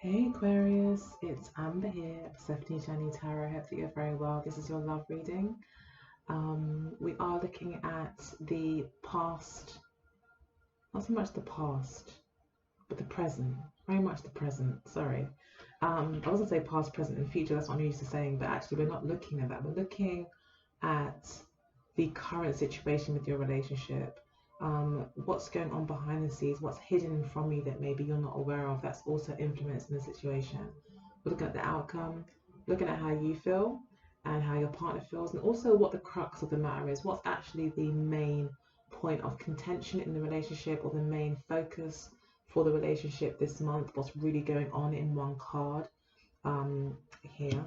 Hey Aquarius, it's Amber here of 17 Journey Tarot. I hope that you're very well. This is your love reading. We are looking at the past, not so much the past, but the present, very much the present. Sorry. I wasn't say past, present, and future, that's what I'm used to saying, but actually, we're not looking at that. We're looking at the current situation with your relationship. What's going on behind the scenes, what's hidden from you that maybe you're not aware of, that's also influencing the situation. We're looking at the outcome, looking at how you feel and how your partner feels, and also what the crux of the matter is, what's actually the main point of contention in the relationship or the main focus for the relationship this month, what's really going on in one card here.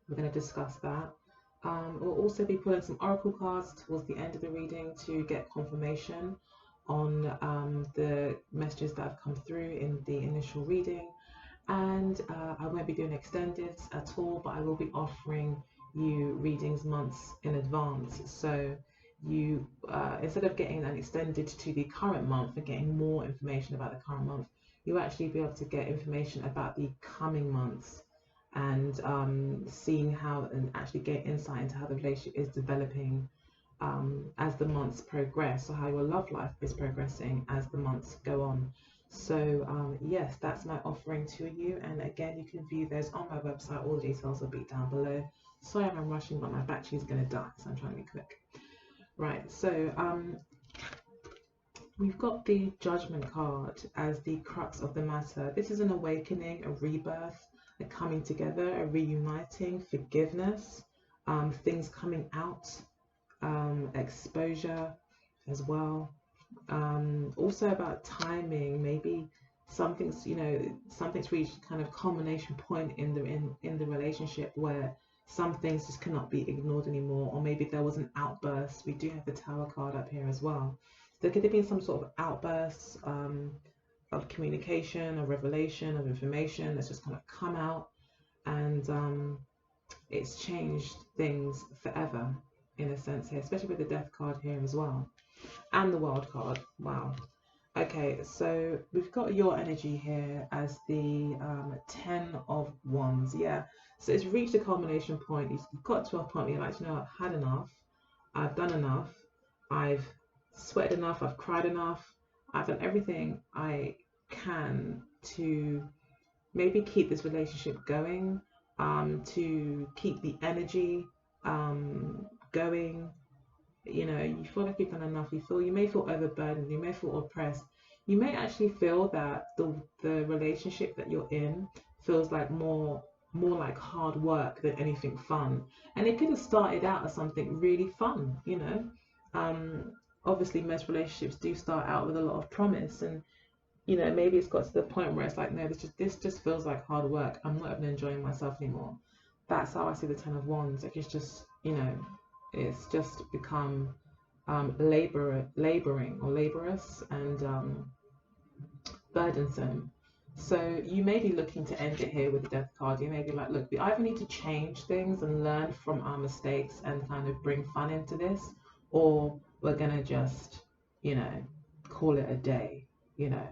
We're going to discuss that. We'll also be pulling some oracle cards towards the end of the reading to get confirmation on the messages that have come through in the initial reading. And I won't be doing extended at all, but I will be offering you readings months in advance. So you, instead of getting an extended to the current month and getting more information about the current month, you'll actually be able to get information about the coming months and seeing how and actually get insight into how the relationship is developing as the months progress, or how your love life is progressing as the months go on. So yes, that's my offering to you, and again, you can view those on my website. All the details will be down below. Sorry I'm rushing, but my battery is going to die, so I'm trying to be quick. Right, so we've got the Judgment card as the crux of the matter. This is an awakening, a rebirth, a coming together, a reuniting, forgiveness, things coming out, exposure as well. Also about timing, maybe something's reached kind of culmination point in the relationship where some things just cannot be ignored anymore, or maybe there was an outburst. We do have the Tower card up here as well. There could have been some sort of outbursts of communication, or revelation of information that's just kind of come out, and it's changed things forever in a sense here, especially with the Death card here as well, and the World card. Wow. Okay, so we've got your energy here as the 10 of Wands. Yeah, so it's reached a culmination point. You've got to a point where you're like, you know, I've had enough. I've done enough. I've sweated enough. I've cried enough. I've done everything I can to maybe keep this relationship going, to keep the energy going. You know, you feel like you've done enough. You may feel overburdened. You may feel oppressed. You may actually feel that the relationship that you're in feels like more like hard work than anything fun. And it could have started out as something really fun, you know. Obviously most relationships do start out with a lot of promise, and you know, maybe it's got to the point where it's like, no, this just feels like hard work. I'm not even enjoying myself anymore. That's how I see the Ten of Wands. Like, it's just, you know, it's just become laboring or laborious and burdensome. So you may be looking to end it here with the Death card. You may be like, look, we either need to change things and learn from our mistakes and kind of bring fun into this, or we're gonna just, you know, call it a day, you know,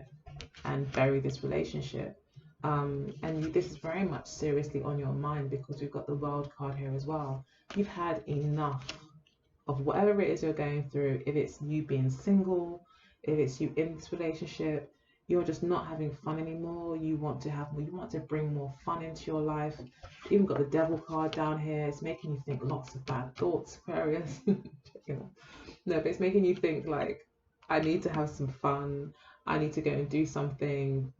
and bury this relationship. And this is very much seriously on your mind because we've got the World card here as well. You've had enough of whatever it is you're going through. If it's you being single, if it's you in this relationship, you're just not having fun anymore. You want to have more, you want to bring more fun into your life. You've even got the Devil card down here. It's making you think lots of bad thoughts, Aquarius. No, but it's making you think like, I need to have some fun. I need to go and do something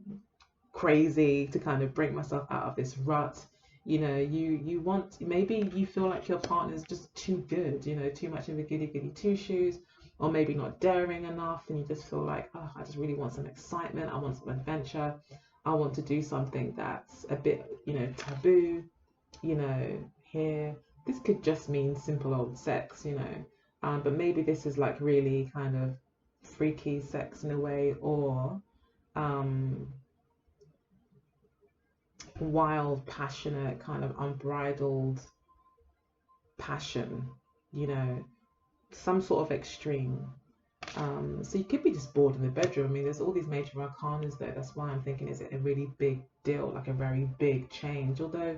crazy to kind of break myself out of this rut. You know, you want, maybe you feel like your partner's just too good, you know, too much of a goody two shoes, or maybe not daring enough, and you just feel like, oh, I just really want some excitement. I want some adventure. I want to do something that's a bit, you know, taboo. You know, here, this could just mean simple old sex, you know, but maybe this is like really kind of freaky sex in a way, or wild, passionate, kind of unbridled passion, you know, some sort of extreme. So you could be just bored in the bedroom. I mean, there's all these major arcanas though. That's why I'm thinking, is it a really big deal, like a very big change? Although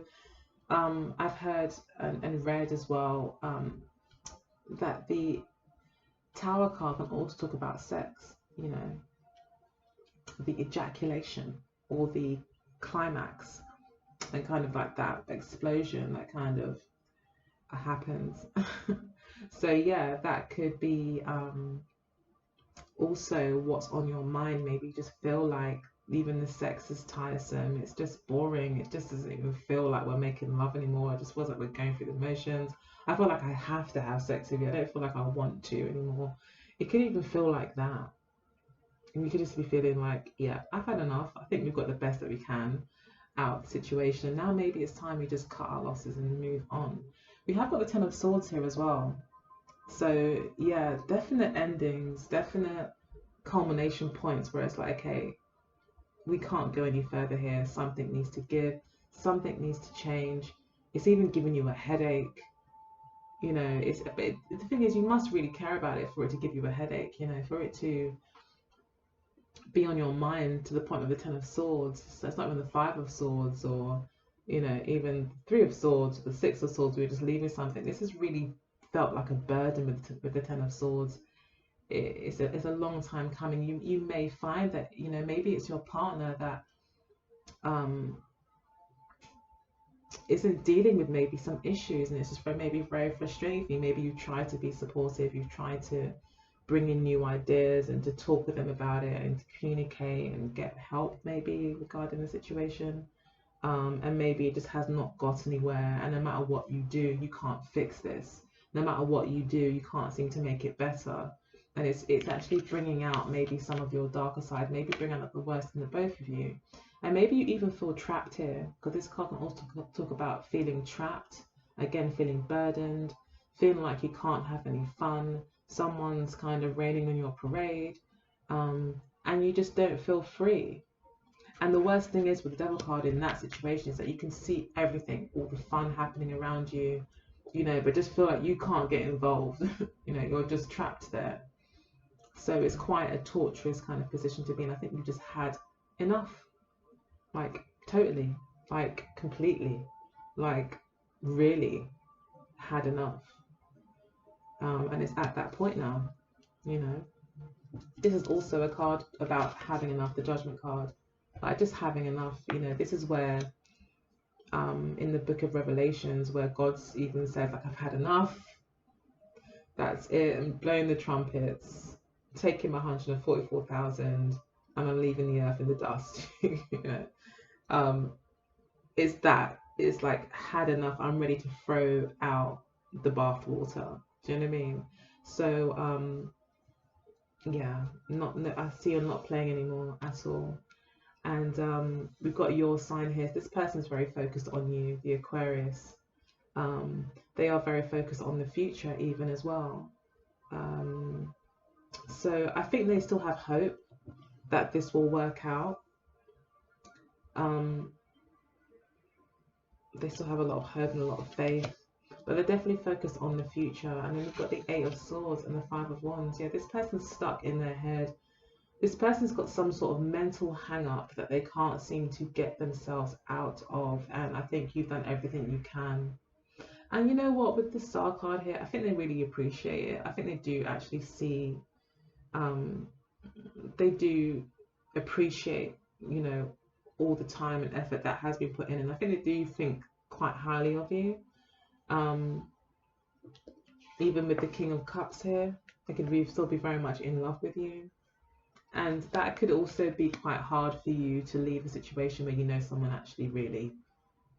I've heard and read as well that the Tower card can also talk about sex, you know, the ejaculation or the climax, and kind of like that explosion that kind of happens. So yeah, that could be also what's on your mind. Maybe you just feel like even the sex is tiresome, it's just boring, it just doesn't even feel like we're making love anymore. It just feels like we're going through the motions. I feel like I have to have sex with you, I don't feel like I want to anymore. It could even feel like that. And you could just be feeling like, yeah, I've had enough. I think we've got the best that we can out of the situation. Now maybe it's time we just cut our losses and move on. We have got the Ten of Swords here as well. So yeah, definite endings, definite culmination points where it's like, okay, we can't go any further here. Something needs to give, something needs to change. It's even giving you a headache. You know, the thing is, you must really care about it for it to give you a headache, you know, for it to be on your mind to the point of the Ten of Swords. So it's not even the Five of Swords, or you know, even Three of Swords, the Six of Swords. We're just leaving something. This has really felt like a burden with the Ten of Swords. It's a long time coming. You may find that, you know, maybe it's your partner that isn't dealing with maybe some issues, and it's just maybe very frustrating for you. Maybe you try to be supportive, you've tried to bring in new ideas and to talk with them about it and to communicate and get help maybe regarding the situation, and maybe it just has not got anywhere, and no matter what you do, you can't fix this. No matter what you do, you can't seem to make it better, and it's actually bringing out maybe some of your darker side, maybe bringing out the worst in the both of you. And maybe you even feel trapped here, because this card can also talk about feeling trapped, again, feeling burdened, feeling like you can't have any fun. Someone's kind of raining on your parade, and you just don't feel free. And the worst thing is with the Devil card in that situation is that you can see everything, all the fun happening around you, you know, but just feel like you can't get involved. You know, you're just trapped there. So it's quite a torturous kind of position to be in. I think you just had enough. Like totally, like completely, like really had enough, and it's at that point now, you know. This is also a card about having enough, the Judgment card, like just having enough, you know. This is where in the book of Revelations, where God's even said, like, I've had enough, that's it, I'm blowing the trumpets, taking my 144,000, and I'm leaving the earth in the dust. You know, it's like, had enough, I'm ready to throw out the bath water. Do you know what I mean? So yeah, no, I see you're not playing anymore at all. And we've got your sign here. This person's very focused on you, the Aquarius. They are very focused on the future even as well. So I think they still have hope that this will work out. They still have a lot of hope and a lot of faith, but they're definitely focused on the future. And then we've got the Eight of Swords and the Five of Wands. Yeah, this person's stuck in their head. This person's got some sort of mental hang up that they can't seem to get themselves out of. And I think you've done everything you can. And you know what, with the Star card here, I think they really appreciate it. I think they do actually see, they do appreciate, you know, all the time and effort that has been put in. And I think they do think quite highly of you. Even with the King of Cups here, they could still be very much in love with you. And that could also be quite hard for you to leave a situation where you know someone actually really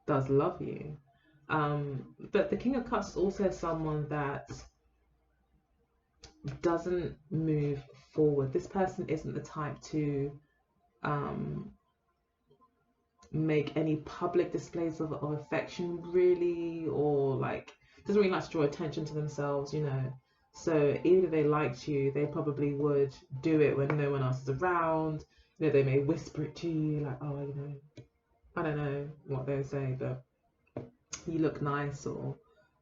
does love you. But the King of Cups is also someone that doesn't move forward. This person isn't the type to make any public displays of affection really, or like doesn't really like to draw attention to themselves, you know. So even if they liked you, they probably would do it when no one else is around. You know, they may whisper it to you like, oh, you know, I don't know what they say, but you look nice, or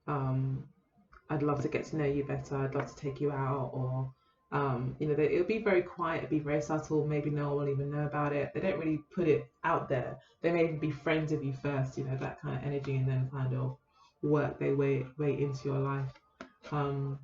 I'd love to get to know you better, I'd love to take you out, or It'll be very quiet, it'll be very subtle, maybe no one will even know about it. They don't really put it out there. They may even be friends with you first, that kind of energy, and then kind of work their way into your life. So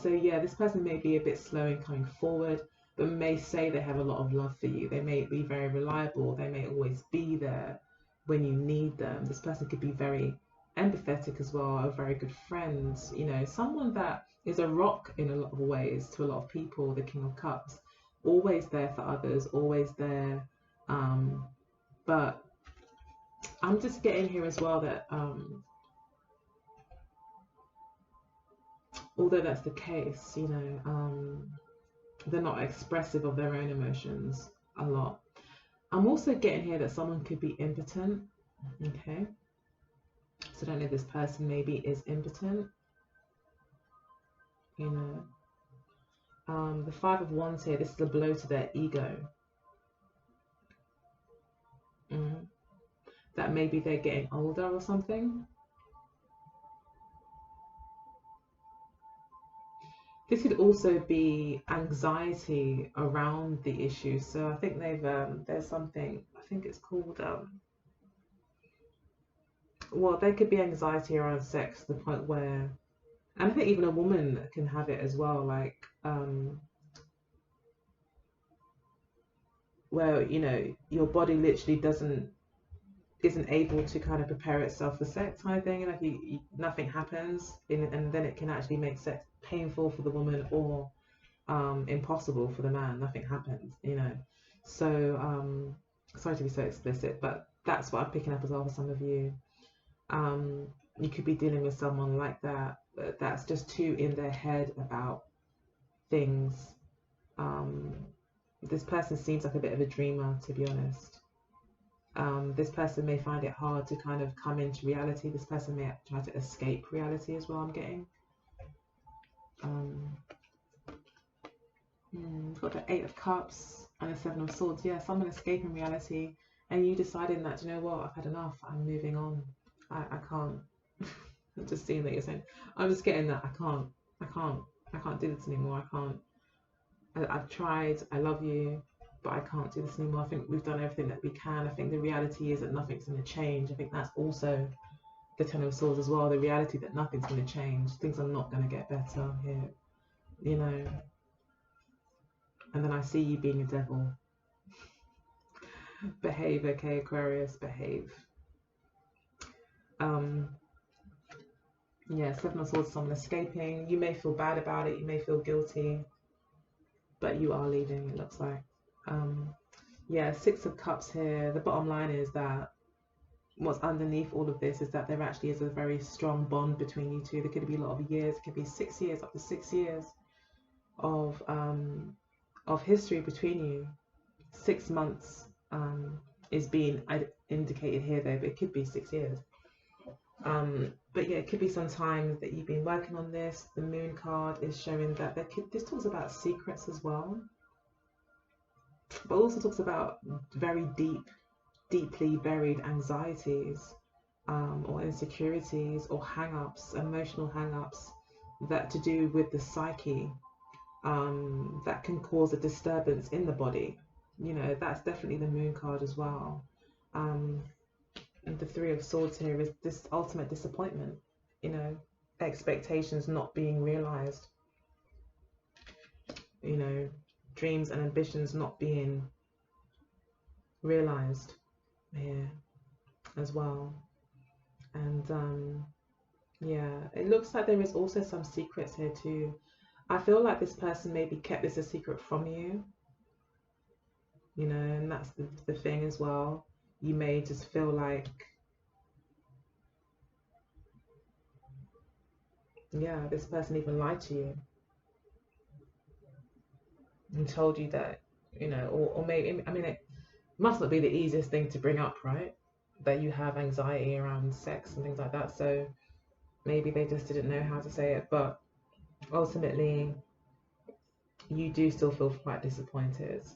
yeah, this person may be a bit slow in coming forward, but may say they have a lot of love for you. They may be very reliable. They may always be there when you need them. This person could be very empathetic as well, a very good friend, someone that is a rock in a lot of ways to a lot of people. The King of Cups, always there for others, always there. But I'm just getting here as well that although that's the case, they're not expressive of their own emotions a lot. I'm also getting here that someone could be impotent. Okay, so I don't know if this person maybe is impotent. The Five of Wands here, this is a blow to their ego. That maybe they're getting older or something. This could also be anxiety around the issue. So I think there's something, I think it's called, well, there could be anxiety around sex to the point where, and I think even a woman can have it as well, like, where, your body literally isn't able to kind of prepare itself for sex kind of thing, like nothing happens, and then it can actually make sex painful for the woman or impossible for the man. Nothing happens, so sorry to be so explicit, but that's what I'm picking up as well for some of you. You could be dealing with someone like that, but that's just too in their head about things. This person seems like a bit of a dreamer, to be honest. This person may find it hard to kind of come into reality. This person may try to escape reality as well, I'm getting. Got the Eight of Cups and the Seven of Swords. Yeah, someone escaping reality and you deciding that, you know what, I've had enough, I'm moving on. I can't. I'm just seeing that you're saying, I'm just getting that I can't do this anymore. I've tried, I love you, but I can't do this anymore. I think we've done everything that we can. I think the reality is that nothing's going to change. I think that's also the Ten of Swords as well. The reality that nothing's going to change. Things are not going to get better here, And then I see you being a devil. Behave, okay, Aquarius, behave. Yeah, Seven of Swords, someone escaping. You may feel bad about it. You may feel guilty, but you are leaving, it looks like. Yeah, Six of Cups here. The bottom line is that what's underneath all of this is that there actually is a very strong bond between you two. There could be a lot of years. It could be 6 years, up to 6 years of history between you. 6 months is being indicated here, though, but it could be 6 years. But yeah, it could be some time that you've been working on this. The Moon card is showing that this talks about secrets as well, but also talks about very deeply buried anxieties or insecurities or hang-ups, emotional hang-ups that to do with the psyche that can cause a disturbance in the body. That's definitely the Moon card as well. And the Three of Swords here is this ultimate disappointment, expectations not being realized, dreams and ambitions not being realized here as well. And yeah, it looks like there is also some secrets here too. I feel like this person maybe kept this a secret from you, and that's the thing as well. You may just feel like, yeah, this person even lied to you and told you that, or maybe, I mean, it must not be the easiest thing to bring up, right? That you have anxiety around sex and things like that. So maybe they just didn't know how to say it, but ultimately you do still feel quite disappointed.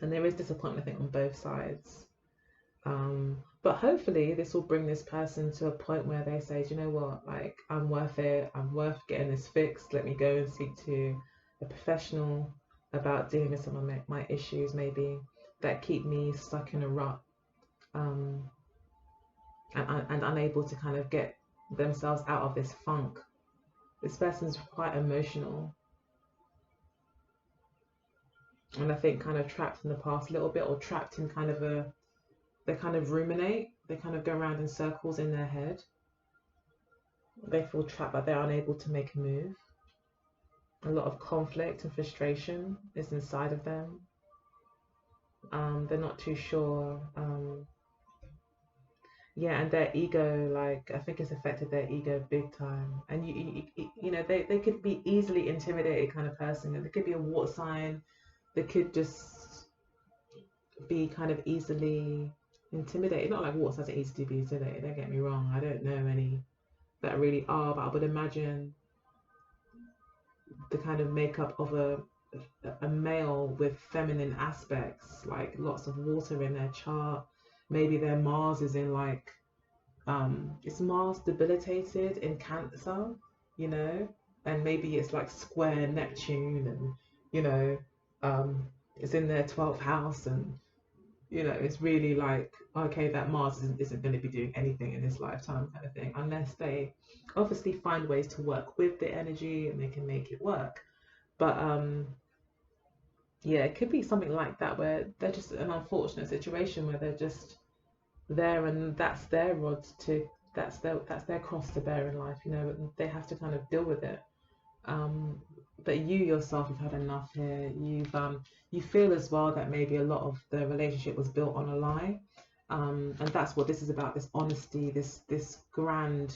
And there is disappointment, I think, on both sides. But hopefully this will bring this person to a point where they say, do you know what, like, I'm worth it, I'm worth getting this fixed, let me go and speak to a professional about dealing with some of my issues maybe that keep me stuck in a rut, and unable to kind of get themselves out of this funk. This person's quite emotional, and I think kind of trapped in the past a little bit, or trapped in kind of they kind of ruminate, they kind of go around in circles in their head. They feel trapped, but they're unable to make a move. A lot of conflict and frustration is inside of them. They're not too sure. Yeah, and their ego, like, I think it's affected their ego big time. And you know, they could be easily intimidated kind of person. And they could be a water sign. They could just be kind of easily intimidated. Not like water signs are easy to be intimidated, don't get me wrong. I don't know any that really are, but I would imagine the kind of makeup of a male with feminine aspects, like lots of water in their chart. Maybe their Mars is in like, is Mars debilitated in Cancer, you know, and maybe it's like square Neptune, and you know, it's in their 12th house, and you know, it's really like, okay, that Mars isn't going to be doing anything in this lifetime kind of thing, unless they obviously find ways to work with the energy and they can make it work. But yeah, it could be something like that, where they're just an unfortunate situation where they're just there, and that's their rod to, that's their cross to bear in life, you know, and they have to kind of deal with it. But you yourself have had enough here. You feel as well that maybe a lot of the relationship was built on a lie, and that's what this is about. This honesty, this grand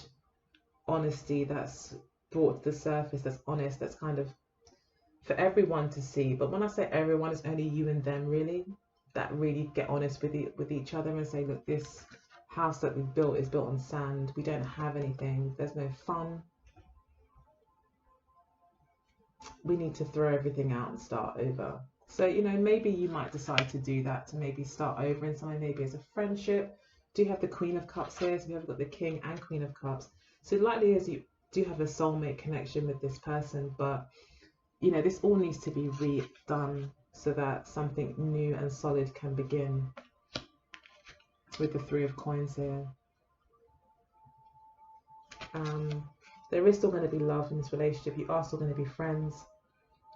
honesty that's brought to the surface. That's honest. That's kind of for everyone to see. But when I say everyone, it's only you and them really that really get honest with each other and say, look, this house that we've built is built on sand. We don't have anything. There's no fun. We need to throw everything out and start over. So, you know, maybe you might decide to do that, to maybe start over in something, maybe as a friendship. Do you have the Queen of Cups here? So we have got the King and Queen of Cups. So likely as you do have a soulmate connection with this person, but you know, this all needs to be redone so that something new and solid can begin. With the Three of Coins here. There is still going to be love in this relationship. You are still going to be friends.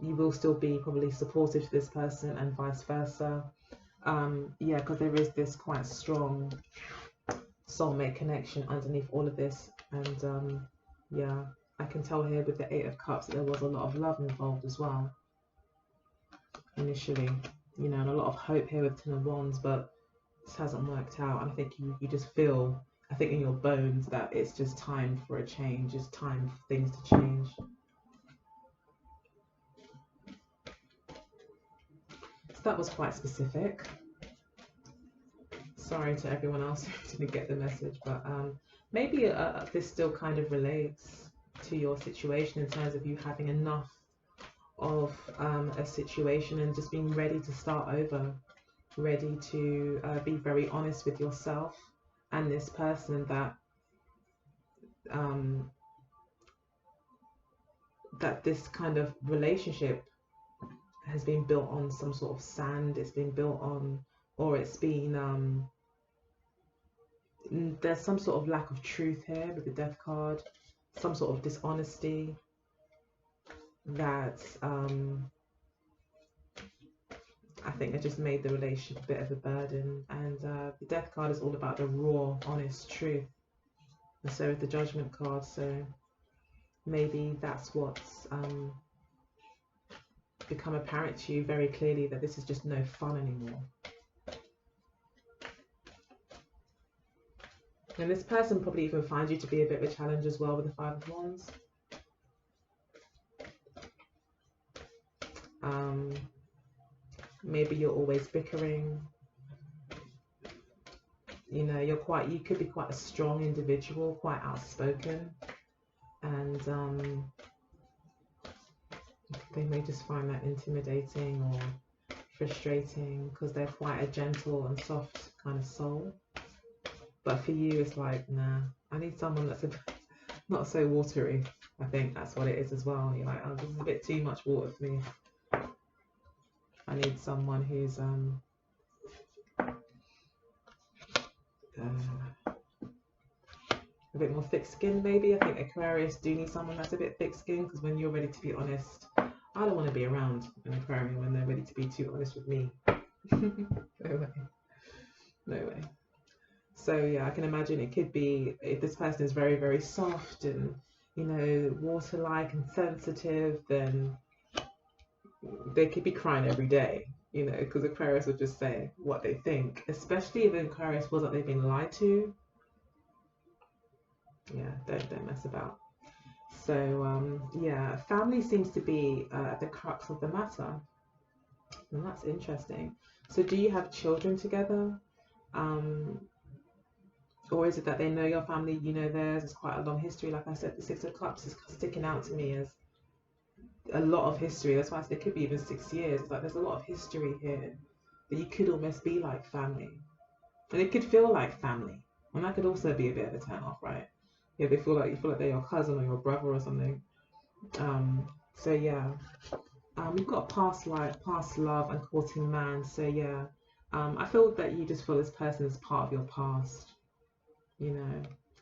You will still be probably supportive to this person and vice versa. Yeah, because there is this quite strong soulmate connection underneath all of this. And yeah, I can tell here with the Eight of Cups that there was a lot of love involved as well. Initially, you know, and a lot of hope here with Ten of Wands, but this hasn't worked out. And I think you just feel, I think in your bones, that it's just time for a change. It's time for things to change. So that was quite specific. Sorry to everyone else who didn't get the message, but maybe this still kind of relates to your situation in terms of you having enough of a situation and just being ready to start over, ready to be very honest with yourself and this person that that this kind of relationship has been built on some sort of sand. It's been built on, or it's been there's some sort of lack of truth here with the Death card, some sort of dishonesty that I think it just made the relationship a bit of a burden. And the Death card is all about the raw, honest truth, and so is the Judgment card. So maybe that's what's become apparent to you very clearly, that this is just no fun anymore. And this person probably even finds you to be a bit of a challenge as well with the Five of Wands. Maybe you're always bickering. You know, you could be quite a strong individual, quite outspoken, and they may just find that intimidating or frustrating because they're quite a gentle and soft kind of soul. But for you, it's like, nah, I need someone that's not so watery. I think that's what it is as well. You're like, oh, this is a bit too much water for me. I need someone who's a bit more thick-skinned, maybe. I think Aquarius do need someone that's a bit thick-skinned, because when you're ready to be honest, I don't want to be around an Aquarian when they're ready to be too honest with me. No way. No way. So yeah, I can imagine it could be, if this person is very, very soft and, you know, water-like and sensitive, then they could be crying every day, you know, because Aquarius will just say what they think, especially if Aquarius feels like they've been lied to. Yeah, don't mess about. So yeah, family seems to be at the crux of the matter, and that's interesting. So do you have children together? Or is it that they know your family, you know theirs? It's quite a long history. Like I said, the Six of Cups is sticking out to me as a lot of history. That's why I said it could be even 6 years. It's like there's a lot of history here that you could almost be like family. And it could feel like family. And that could also be a bit of a turn off, right? Yeah, they feel like you feel like they're your cousin or your brother or something. So yeah. We've got past life, past love, and courting man. So yeah. I feel that you just feel this person is part of your past. You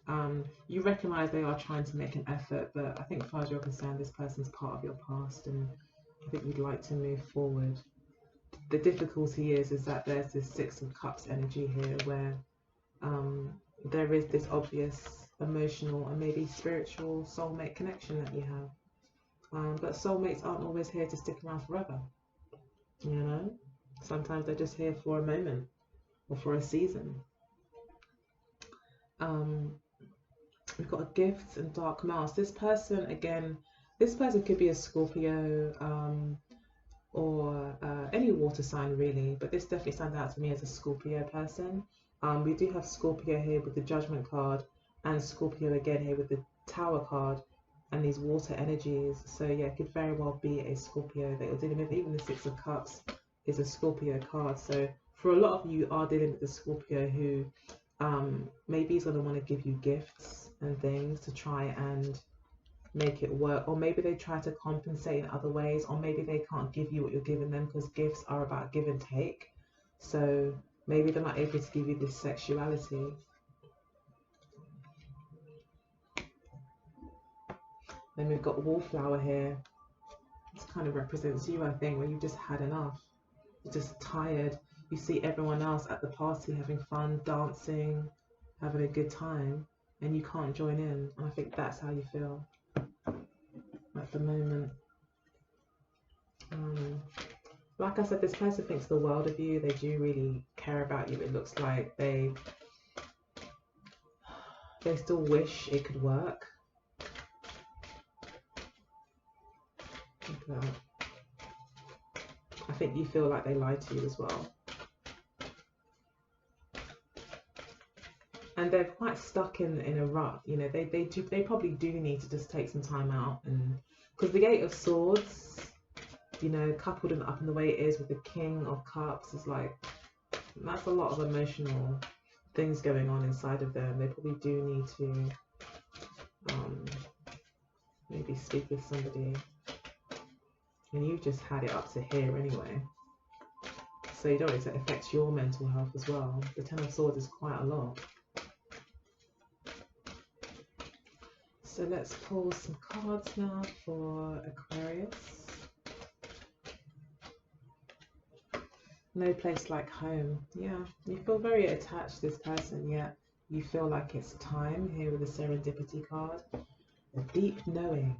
know, you recognize they are trying to make an effort, but I think as far as you're concerned, this person's part of your past, and I think you'd like to move forward. The difficulty is that there's this Six of Cups energy here where there is this obvious emotional and maybe spiritual soulmate connection that you have. But soulmates aren't always here to stick around forever. You know, sometimes they're just here for a moment or for a season. We've got gifts and dark mouse. This person, again, this person could be a Scorpio or any water sign really, but this definitely stands out to me as a Scorpio person. We do have Scorpio here with the Judgment card, and Scorpio again here with the Tower card, and these water energies. So yeah, it could very well be a Scorpio that you're dealing with. Even the Six of Cups is a Scorpio card. So for a lot of you are dealing with the Scorpio who maybe he's going to want to give you gifts and things to try and make it work, or maybe they try to compensate in other ways, or maybe they can't give you what you're giving them because gifts are about give and take. So maybe they're not able to give you this sexuality. Then we've got Wallflower here. This kind of represents you, I think, when you've just had enough. You're just tired. You see everyone else at the party having fun, dancing, having a good time, and you can't join in. And I think that's how you feel at the moment. Like I said, this person thinks the world of you. They do really care about you. It looks like they still wish it could work. But I think you feel like they lied to you as well. And they're quite stuck in a rut. You know, they probably do need to just take some time out, and because the Eight of Swords, you know, coupled and up in the way it is with the King of Cups, is like, that's a lot of emotional things going on inside of them. They probably do need to maybe speak with somebody, and you've just had it up to here anyway, so you don't want it to affect your mental health as well. The Ten of Swords is quite a lot. So let's pull some cards now for Aquarius. No place like home. Yeah, you feel very attached to this person, yet you feel like it's time here with the Serendipity card. A deep knowing,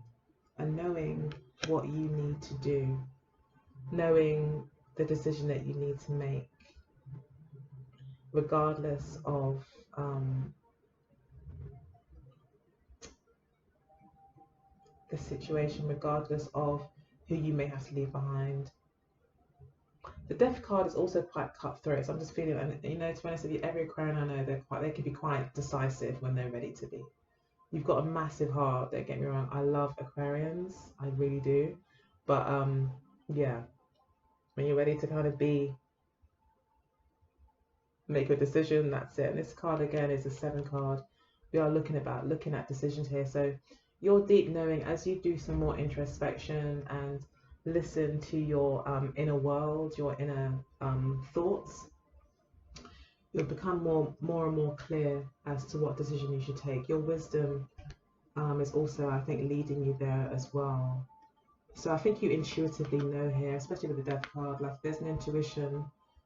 and knowing what you need to do, knowing the decision that you need to make, regardless of the situation, regardless of who you may have to leave behind. The Death card is also quite cutthroat, so I'm just feeling, and you know, to be honest with you, every Aquarian I know, they can be quite decisive when they're ready to be. You've got a massive heart, don't get me wrong. I love Aquarians, I really do. But yeah, when you're ready to kind of be make a decision. That's it. And this card again is a 7 card. We are looking at decisions here. So your deep knowing, as you do some more introspection and listen to your inner world, your inner thoughts, you'll become more and more clear as to what decision you should take. Your wisdom is also, I think, leading you there as well. So I think you intuitively know here, especially with the Death card, like there's an intuition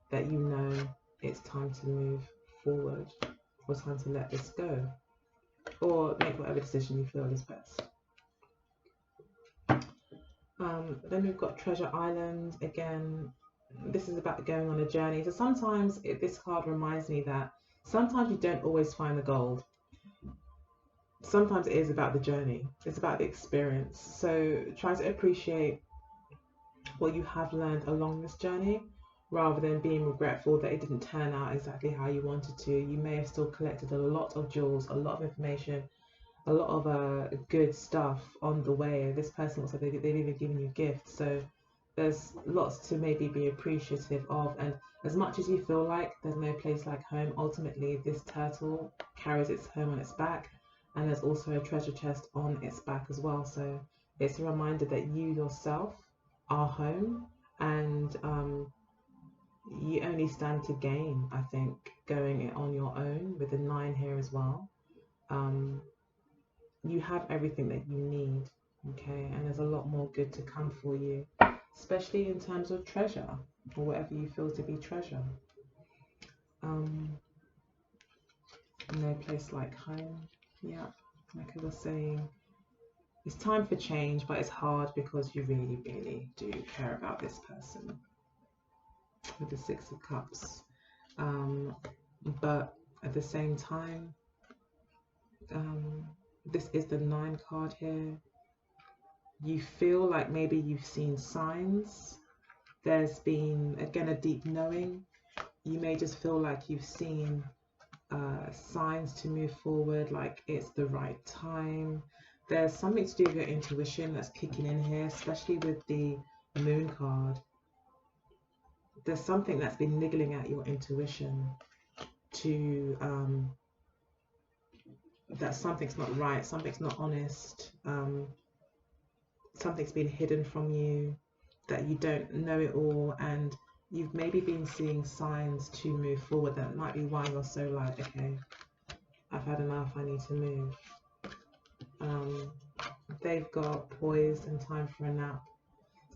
that you know it's time to move forward, or time to let this go, or make whatever decision you feel is best. Then we've got Treasure Island. Again, this is about going on a journey. So sometimes this card reminds me that sometimes you don't always find the gold. Sometimes it is about the journey. It's about the experience. So try to appreciate what you have learned along this journey, rather than being regretful that it didn't turn out exactly how you wanted to. You may have still collected a lot of jewels, a lot of information, a lot of good stuff on the way. This person looks like they've even given you gifts. So there's lots to maybe be appreciative of. And as much as you feel like there's no place like home, ultimately this turtle carries its home on its back. And there's also a treasure chest on its back as well. So it's a reminder that you yourself are home, and you only stand to gain, I think, going it on your own with the 9 here as well. You have everything that you need, okay? And there's a lot more good to come for you, especially in terms of treasure, or whatever you feel to be treasure. No place like home. Yeah, like I was saying, it's time for change, but it's hard because you really, really do care about this person. With the 6 of Cups. But at the same time, this is the 9 card here. You feel like maybe you've seen signs. There's been, again, a deep knowing. You may just feel like you've seen signs to move forward, like it's the right time. There's something to do with your intuition that's kicking in here, especially with the Moon card. There's something that's been niggling at your intuition to that something's not right, something's not honest, something's been hidden from you, that you don't know it all, and you've maybe been seeing signs to move forward. That might be why you're so like, okay, I've had enough, I need to move. They've got poised and time for a nap.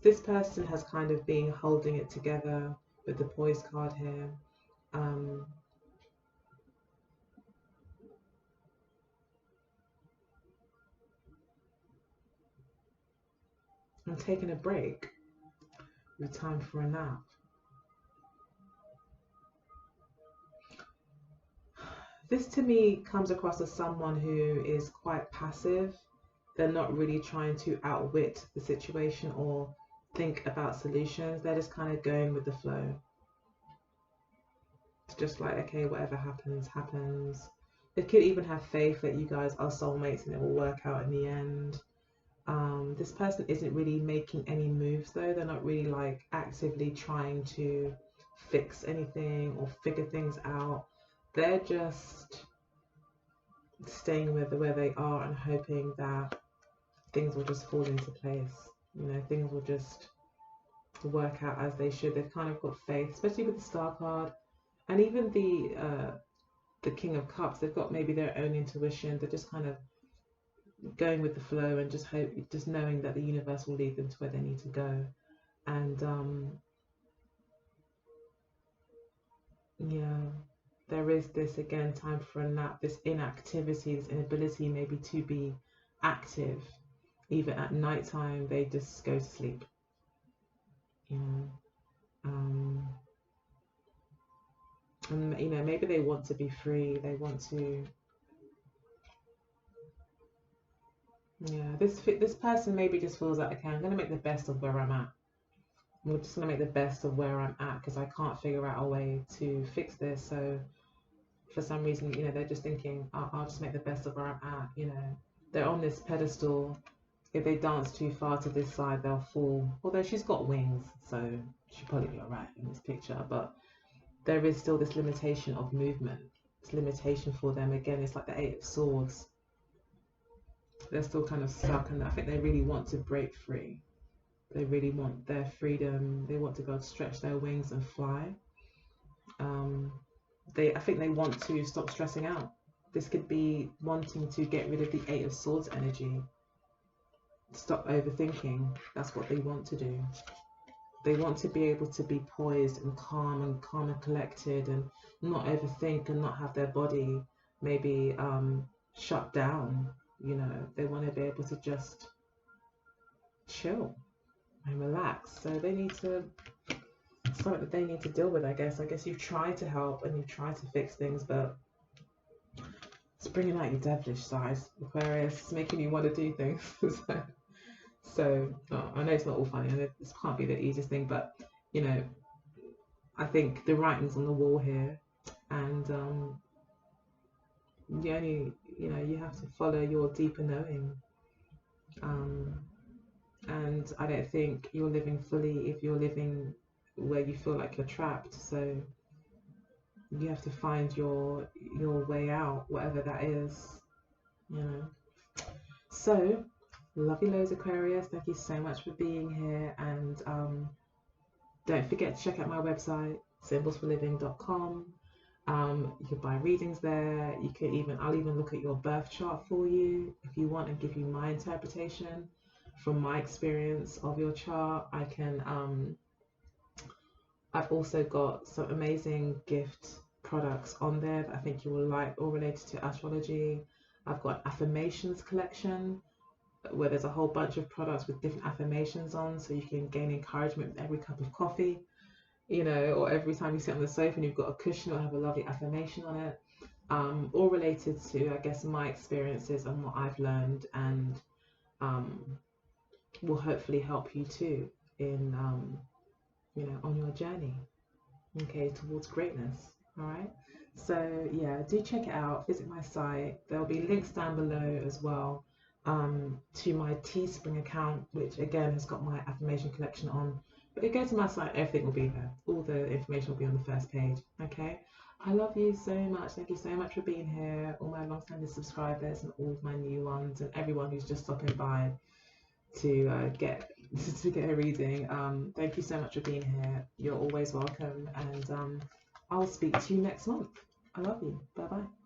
This person has kind of been holding it together with the poise card here. I'm taking a break with time for a nap. This to me comes across as someone who is quite passive. They're not really trying to outwit the situation or think about solutions. They're just kind of going with the flow. It's just like, okay, whatever happens, happens. They could even have faith that you guys are soulmates and it will work out in the end. This person isn't really making any moves though. They're not really like actively trying to fix anything or figure things out. They're just staying where they are and hoping that things will just fall into place. You know, things will just work out as they should. They've kind of got faith, especially with the Star card, and even the King of Cups. They've got maybe their own intuition. They're just kind of going with the flow and just knowing that the universe will lead them to where they need to go. And yeah, there is this, again, time for a nap, this inactivity, this inability maybe to be active. Even at night time, they just go to sleep. You know, and you know, maybe they want to be free. They want to. Yeah, this person maybe just feels like, okay, I'm gonna make the best of where I'm at. I'm just gonna make the best of where I'm at because I can't figure out a way to fix this. So for some reason, you know, they're just thinking, I'll just make the best of where I'm at. You know, they're on this pedestal. If they dance too far to this side, they'll fall. Although she's got wings, so she'll probably be alright in this picture. But there is still this limitation of movement. It's limitation for them. Again, it's like the Eight of Swords. They're still kind of stuck, and I think they really want to break free. They really want their freedom. They want to go stretch their wings and fly. I think they want to stop stressing out. This could be wanting to get rid of the Eight of Swords energy. Stop overthinking. That's what they want to do. They want to be able to be poised and calm and collected, and not overthink and not have their body maybe shut down. You know, they want to be able to just chill and relax. So they need to, something that they need to deal with, I guess. You've tried to help and you've tried to fix things, but it's bringing out your devilish side, Aquarius. It's making you want to do things. So I know it's not all funny. I know this can't be the easiest thing, but you know, I think the writing's on the wall here, and you only, you know, you have to follow your deeper knowing. And I don't think you're living fully if you're living where you feel like you're trapped. So you have to find your way out, whatever that is, you know. So love you loads, Aquarius. Thank you so much for being here, and don't forget to check out my website, symbolsforliving.com. You can buy readings there. You can even, I'll even look at your birth chart for you if you want, and give you my interpretation from my experience of your chart. I can I've also got some amazing gift products on there that I think you will like, all related to astrology. I've got an affirmations collection where there's a whole bunch of products with different affirmations on, so you can gain encouragement with every cup of coffee, you know, or every time you sit on the sofa and you've got a cushion, it'll have a lovely affirmation on it. All related to, I guess, my experiences and what I've learned, and will hopefully help you too in you know, on your journey, okay, towards greatness. All right, so yeah, do check it out. Visit my site. There'll be links down below as well to my Teespring account, which again has got my affirmation collection on. But if you go to my site, everything will be there. All the information will be on the first page. Okay, I love you so much. Thank you so much for being here, all my long-standing subscribers and all my new ones, and everyone who's just stopping by to get a reading. Thank you so much for being here. You're always welcome, and I'll speak to you next month. I love you. Bye bye.